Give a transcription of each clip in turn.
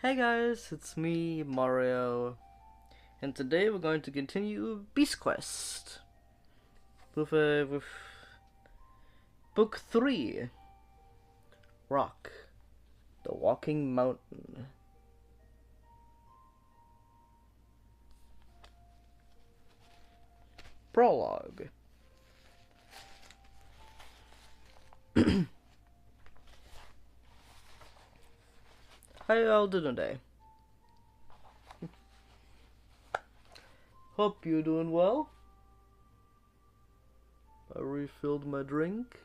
Hey guys, it's me, Mario, and today we're going to continue Beast Quest with Book 3, Rokk, the Walking Mountain. Prologue. How y'all doing today? Hope you're doing well. I refilled my drink.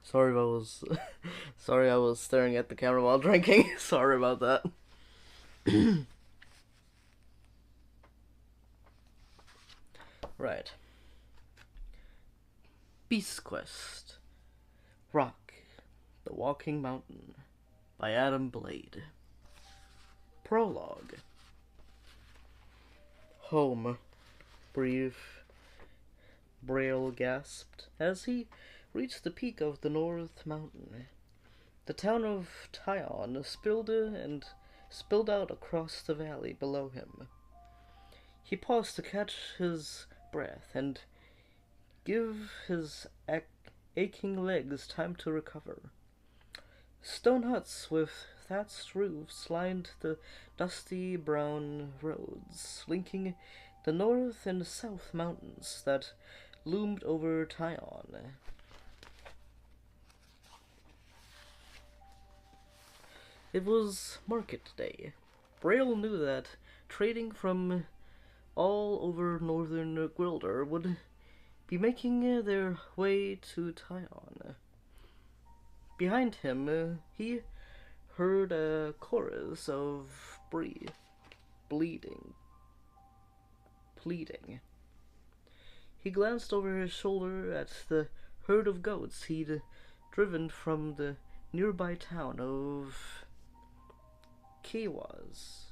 Sorry if I was sorry I was staring at the camera while drinking. Sorry about that. Right. Beast Quest. Rokk, the Walking Mountain by Adam Blade. Prologue. Home, Braille gasped as he reached the peak of the North Mountain. The town of Tyon spilled out across the valley below him. He paused to catch his breath and give his aching legs time to recover. Stone huts with thatched roofs lined the dusty brown roads, linking the north and south mountains that loomed over Tyon. It was market day. Braille knew that trading from all over northern Gwildor would be making their way to Tyon. Behind him, he heard a chorus of pleading. He glanced over his shoulder at the herd of goats he'd driven from the nearby town of Kawas.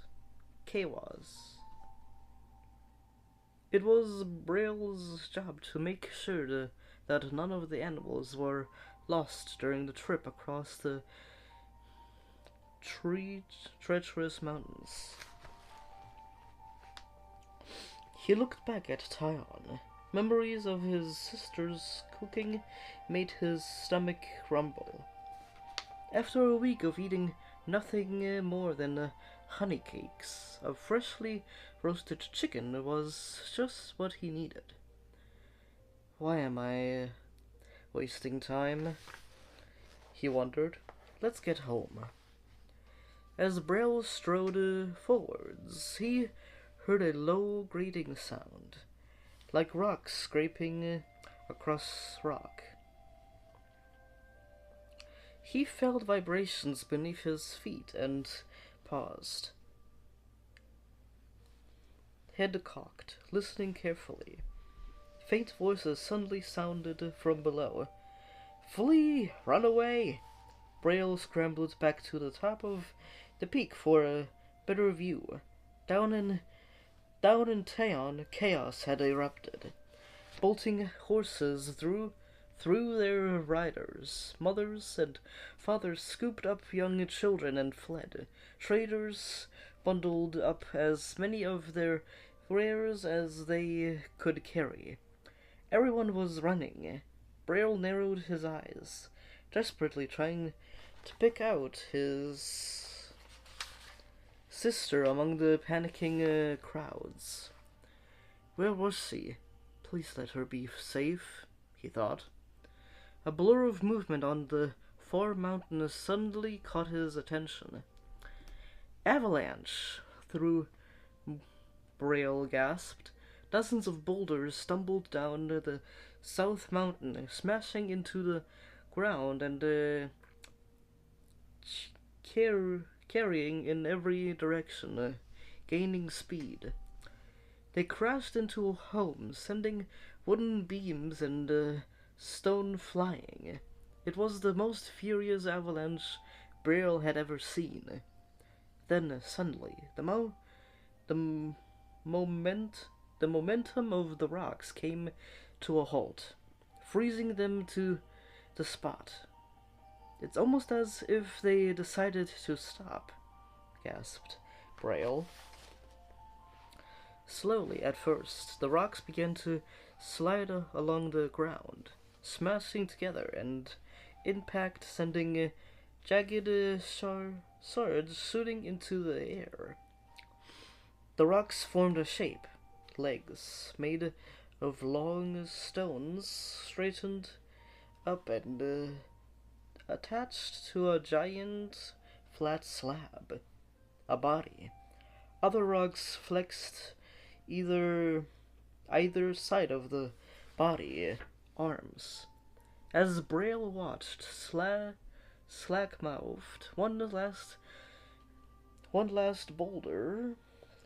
It was Braille's job to make sure that none of the animals were lost during the trip across the treacherous mountains. He looked back at Tyon. Memories of his sister's cooking made his stomach rumble. After a week of eating nothing more than honey cakes, a freshly roasted chicken was just what he needed. Why am I wasting time? He wondered. Let's get home. As Braille strode forwards, he heard a low grating sound, like rocks scraping across rock. He felt vibrations beneath his feet and paused. Head cocked, listening carefully. Faint voices suddenly sounded from below. "Flee! Run away!" Braille scrambled back to the top of the peak for a better view. Down in Tyon, chaos had erupted. Bolting horses threw their riders. Mothers and fathers scooped up young children and fled. Traders bundled up as many of their wares as they could carry. Everyone was running. Braille narrowed his eyes, desperately trying to pick out his sister among the panicking crowds. Where was she? Please let her be safe, he thought. A blur of movement on the far mountain suddenly caught his attention. Avalanche! Braille gasped. Dozens of boulders stumbled down the south mountain, smashing into the ground and carrying in every direction, gaining speed. They crashed into homes, sending wooden beams and stone flying. It was the most furious avalanche Braille had ever seen. Then, suddenly, the moment the momentum of the rocks came to a halt, freezing them to the spot. It's almost as if they decided to stop, gasped Braille. Slowly, at first, the rocks began to slide along the ground, smashing together and impact sending jagged shards shooting into the air. The rocks formed a shape, legs made of long stones straightened up and attached to a giant flat slab, a body. Other rocks flexed either side of the body, arms. As Braille watched, slack-mouthed, one last boulder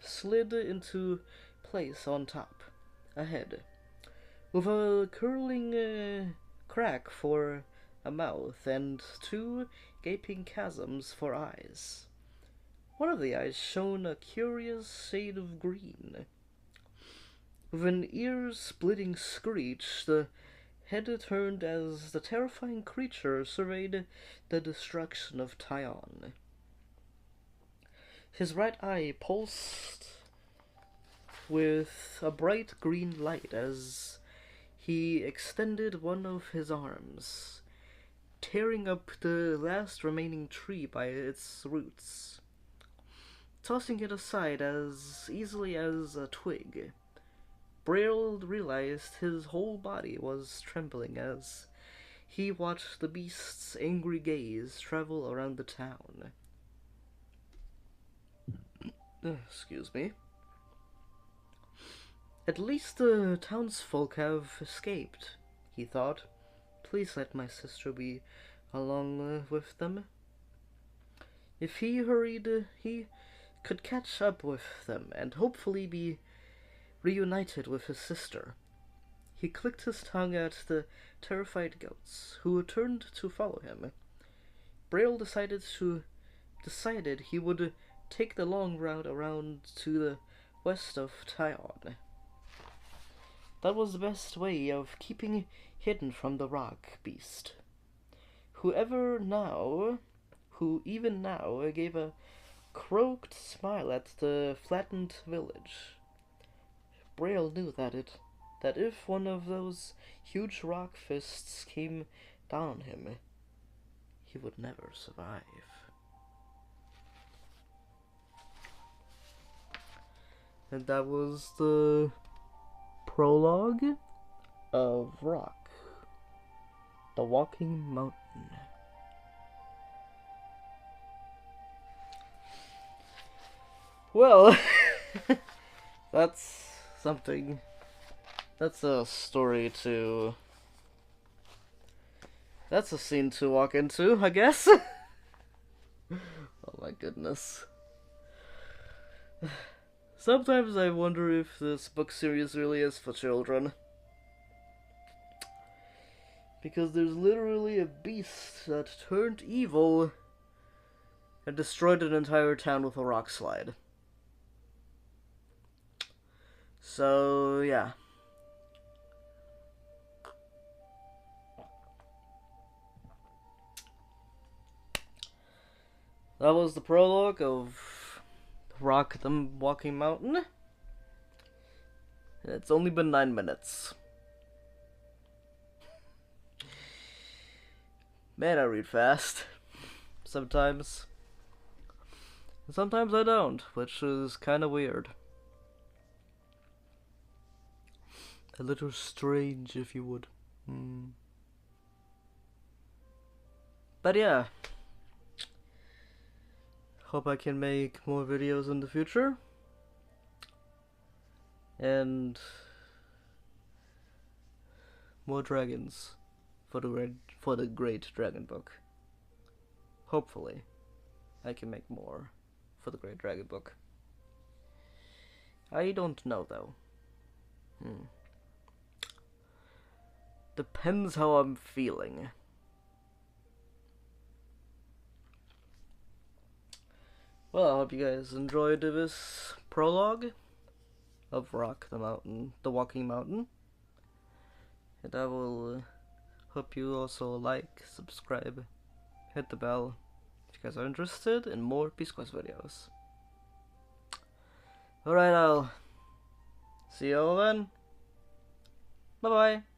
slid into place on top, ahead, with a curling crack for a mouth and two gaping chasms for eyes. One of the eyes shone a curious shade of green. With an ear-splitting screech, the head turned as the terrifying creature surveyed the destruction of Tyon. His right eye pulsed with a bright green light as he extended one of his arms, tearing up the last remaining tree by its roots, tossing it aside as easily as a twig. Braille realized his whole body was trembling as he watched the beast's angry gaze travel around the town. Excuse me. At least the townsfolk have escaped, he thought. Please let my sister be along with them. If he hurried, he could catch up with them and hopefully be reunited with his sister. He clicked his tongue at the terrified goats, who turned to follow him. Braille decided he would take the long route around to the west of Tyon. That was the best way of keeping hidden from the rock beast, who even now gave a crooked smile at the flattened village. Braille knew that if one of those huge rock fists came down on him, he would never survive. And that was the prologue of Rokk, the Walking Mountain. Well, that's something. That's a story to. That's a scene to walk into, I guess. Oh my goodness. Sometimes I wonder if this book series really is for children. Because there's literally a beast that turned evil and destroyed an entire town with a rock slide. So, yeah. That was the prologue of Rokk the Walking Mountain. It's only been 9 minutes. Man, I read fast. Sometimes. And sometimes I don't, which is kind of weird. A little strange, if you would. But yeah. Hope I can make more videos in the future. And more dragons for the Great Dragon Book. Hopefully, I can make more for the Great Dragon Book. I don't know though. Depends how I'm feeling. Well, I hope you guys enjoyed this prologue. of Rokk the mountain, the walking mountain. And I will hope you also like, subscribe, hit the bell if you guys are interested in more Peace Quest videos. Alright, I'll see you all then. Bye bye.